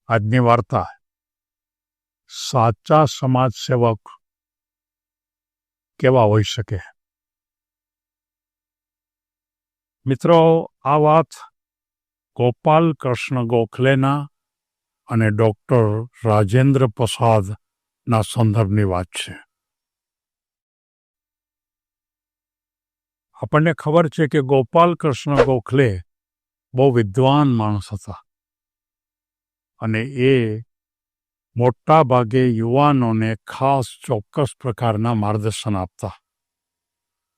આજની વાર્તા સાચા સમાજ સેવક કેવા હોઈ શકે. મિત્રો, આ વાત ગોપાલ કૃષ્ણ ગોખલેના અને ડૉક્ટર રાજેન્દ્ર પ્રસાદના સંદર્ભની વાત છે. આપણને ખબર છે કે ગોપાલ કૃષ્ણ ગોખલે બહુ વિદ્વાન માણસ હતા અને એ મોટા ભાગે યુવાનોને ખાસ ચોક્કસ પ્રકારના માર્ગદર્શન આપતા.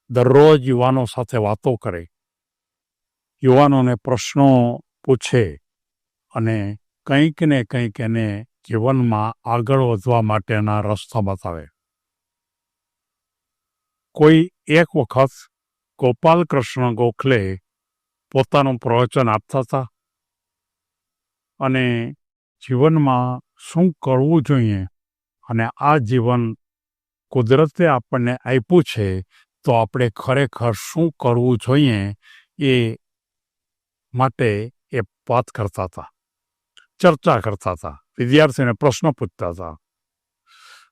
દરરોજ યુવાનો સાથે વાતો કરે, યુવાનોને પ્રશ્નો પૂછે અને કંઈક ને કંઈક એને જીવનમાં આગળ વધવા માટેના રસ્તા બતાવે. કોઈ એક વખત ગોપાલ કૃષ્ણ ગોખલે પોતાનું પ્રવચન આપતા હતા અને જીવનમાં શું કરવું જોઈએ અને આ જીવન કુદરતે આપણને આપ્યું છે તો આપણે ખરેખર શું કરવું જોઈએ એ માટે એ વાત કરતા હતા, ચર્ચા કરતા હતા, વિદ્યાર્થીઓને પ્રશ્નો પૂછતા હતા.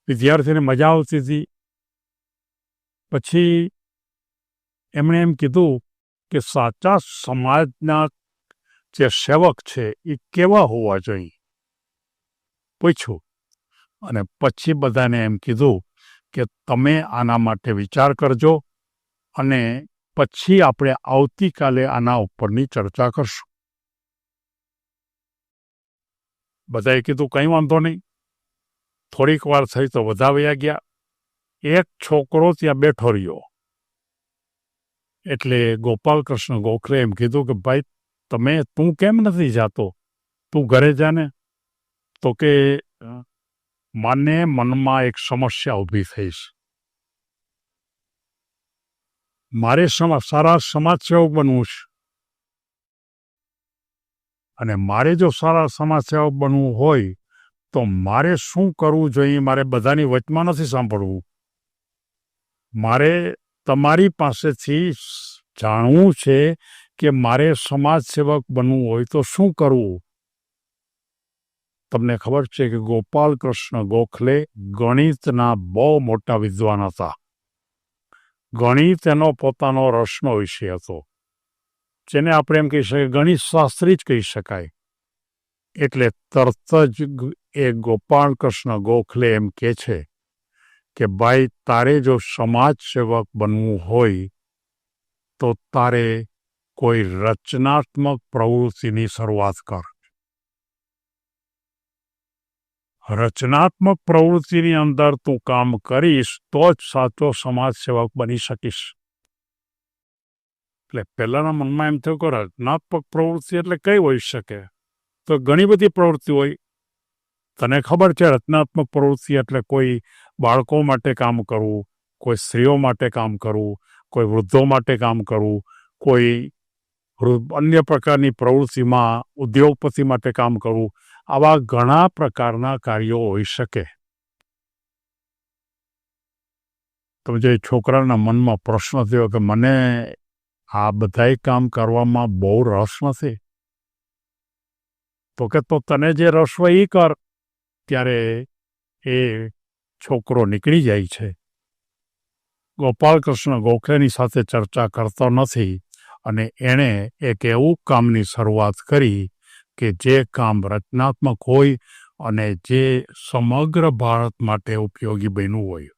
વિદ્યાર્થીઓને મજા આવતી હતી. પછી એમણે એમ કીધું કે સાચા સમાજના જે સેવક છે એ કેવા હોવા જોઈએ પૂછ્યું. અને પછી બધાને એમ કીધું કે તમે આના માટે વિચાર કરજો અને પછી આપણે આવતીકાલે આના ઉપરની ચર્ચા કરશું. બધાએ કીધું કંઈ વાંધો નહીં. થોડીક વાર થઈ તો બધા વયા ગયા. એક છોકરો ત્યાં બેઠો રહ્યો. એટલે ગોપાલ કૃષ્ણ ગોખલે એમ કીધું કે ભાઈ તું કેમ નથી જાતો, તું ઘરે જાને. તો કે મને મનમાં એક સમસ્યા ઊભી થઈ છે. મારે સારા સમાજ સેવક બનવું છે અને મારે જો સારા સમાજ સેવક બનવું હોય તો મારે શું કરવું જોઈએ? મારે બધાની વચમાં નથી સાંભળવું. મારે તમારી પાસેથી જાણવું છે કે મારે સમાજ સેવક બનવું હોય તો શું કરવું. તમને ખબર છે કે ગોપાલ કૃષ્ણ ગોખલે ગણિતના બહુ મોટા વિદ્વાન હતા. ગણિત એનો પોતાનો રસનો વિષય હતો, જેને આપણે એમ કહી શકીએ ગણિત શાસ્ત્રી જ કહી શકાય. એટલે તરત જ એ ગોપાલ કૃષ્ણ ગોખલે એમ કહે છે કે ભાઈ તારે જો સમાજ સેવક બનવું હોય તો તારે કોઈ રચનાત્મક પ્રવૃત્તિની શરૂઆત કર. રચનાત્મક પ્રવૃત્તિની અંદર તું કામ કરીશ તો જ સાચો સમાજ સેવક બની શકીશ. એટલે પહેલાના મનમાં એમ થયું કે રચનાત્મક પ્રવૃત્તિ એટલે કઈ હોઈ શકે? તો ઘણી બધી પ્રવૃત્તિ હોય. તને ખબર છે રચનાત્મક પ્રવૃત્તિ એટલે કોઈ બાળકો માટે કામ કરવું, કોઈ સ્ત્રીઓ માટે કામ કરવું, કોઈ વૃદ્ધો માટે કામ કરવું, કોઈ અન્ય પ્રકારની પ્રવૃત્તિમાં ઉદ્યોગપતિ માટે કામ કરવું. આવા ઘણા પ્રકારના કાર્યો હોઈ શકે. તો જે છોકરાના મનમાં પ્રશ્ન થયો કે મને આ બધાય કામ કરવામાં બહુ રસ નથી. તો કે તો તને જે રસ હોય એ કર. ત્યારે એ છોકરો નીકળી જાય છે. ગોપાલ કૃષ્ણ ગોખલેની સાથે ચર્ચા કરતો નથી અને એણે એક એવું કામની શરૂઆત કરી કે જે કામ રચનાત્મક હોય અને જે સમગ્ર ભારત માટે ઉપયોગી બન્યું હોય.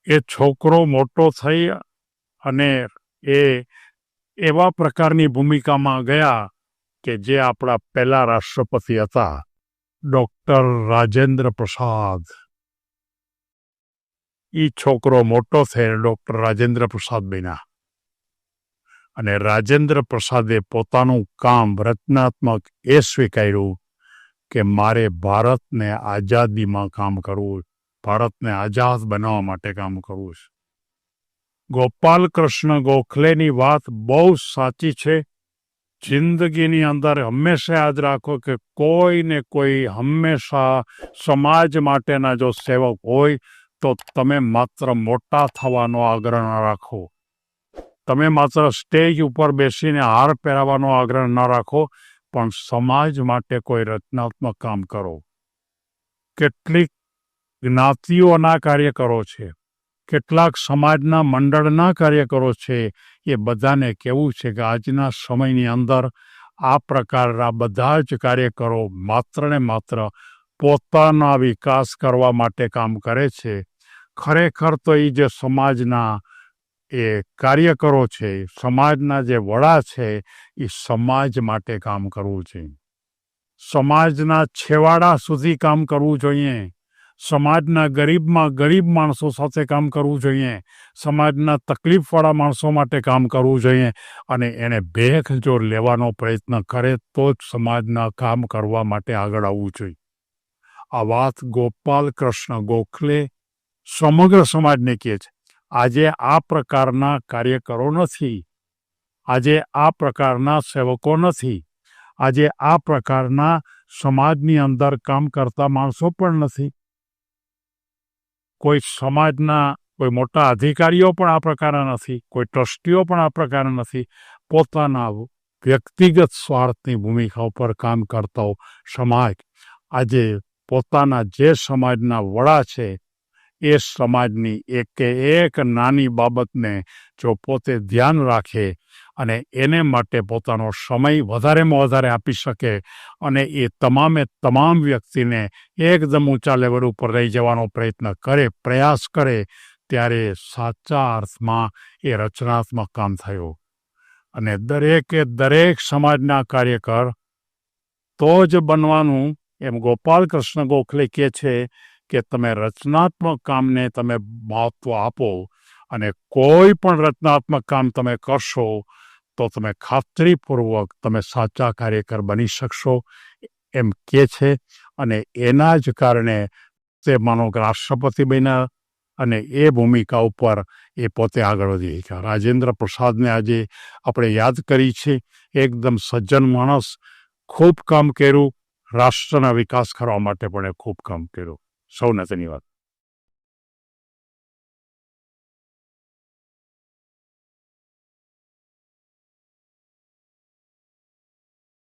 એ છોકરો મોટો થઈ અને એ એવા પ્રકારની ભૂમિકામાં ગયા કે જે આપણા પહેલા રાષ્ટ્રપતિ હતા, ડૉક્ટર રાજેન્દ્ર પ્રસાદ. એ છોકરો મોટો થઈને ડૉક્ટર રાજેન્દ્ર પ્રસાદ બન્યા અને રાજેન્દ્ર પ્રસાદે પોતાનું કામ રચનાત્મક એ સ્વીકાર્યું કે મારે ભારતને આઝાદીમાં કામ કરવું, ભારતને આઝાદ બનાવવા માટે કામ કરવું છે. ગોપાલ કૃષ્ણ ગોખલેની વાત બહુ સાચી છે. જિંદગીની અંદર હંમેશા યાદ રાખો કે કોઈ ને કોઈ હંમેશા સમાજ માટેના જો સેવક હોય તો તમે માત્ર મોટા થવાનો આગ્રહ ન રાખો. તમે માત્ર સ્ટેજ ઉપર બેસીને હાર પહેરાવવાનો આગ્રહ ન રાખો, પણ સમાજ માટે કોઈ રચનાત્મક કામ કરો. કેટલીક જ્ઞાતિઓના કાર્યકરો છે, કેટલાક સમાજના મંડળના કાર્યકરો છે, એ બધાને કહેવું છે કે આજના સમયની અંદર આ પ્રકારના બધા જ કાર્યકરો માત્ર ને માત્ર પોતાના વિકાસ કરવા માટે કામ કરે છે. ખરેખર તો એ જે સમાજના એ કાર્યકરો છે, સમાજના જે વડા છે, એ સમાજ માટે કામ કરવું છે. સમાજના છેવાડા સુધી કામ કરવું જોઈએ. સમાજના ગરીબમાં ગરીબ માણસો સાથે કામ કરવું જોઈએ. સમાજના તકલીફવાળા માણસો માટે કામ કરવું જોઈએ. અને એને ભેખ જો લેવાનો પ્રયત્ન કરે તો જ સમાજના કામ કરવા માટે આગળ આવવું જોઈએ. આ વાત ગોપાલ કૃષ્ણ ગોખલે સમગ્ર સમાજને કહે છે. આજે આ પ્રકારના કાર્યકરો નથી, આજે આ પ્રકારના સેવકો નથી, આજે આ પ્રકારના સમાજની અંદર કામ કરતા માણસો પણ નથી. કોઈ સમાજના કોઈ મોટા અધિકારીઓ પણ આ પ્રકારના નથી, કોઈ ટ્રસ્ટીઓ પણ આ પ્રકારના નથી. પોતાના વ્યક્તિગત સ્વાર્થની ભૂમિકા ઉપર કામ કરતો સમાજ આજે પોતાના જે સમાજના વડા છે એ સમાજની એક નાની બાબતને જો પોતે ધ્યાન રાખે અને એને માટે પોતાનો સમય વધારેમાં વધારે આપી શકે અને એ તમામે તમામ વ્યક્તિને એકદમ ઊંચા લેવલ ઉપર લઈ જવાનો પ્રયાસ કરે, ત્યારે સાચા અર્થમાં એ રચનાત્મક કામ થયું. અને દરેક સમાજના કાર્યકર તો જ બનવાનું, એમ ગોપાલ કૃષ્ણ ગોખલે કહે છે કે તમે રચનાત્મક કામને તમે મહત્વ આપો અને કોઈ પણ રચનાત્મક કામ તમે કરશો તો તમે ખાતરીપૂર્વક તમે સાચા કાર્યકર બની શકશો, એમ કહે છે. અને એના જ કારણે તે માનો કે રાષ્ટ્રપતિ બન્યા અને એ ભૂમિકા ઉપર એ પોતે આગળ વધી ગયા. રાજેન્દ્ર પ્રસાદને આજે આપણે યાદ કરી છે. એકદમ સજ્જન માણસ, ખૂબ કામ કર્યું, રાષ્ટ્રના વિકાસ કરવા માટે પણ એ ખૂબ કામ કર્યું. સૌને ધન્યવાદ.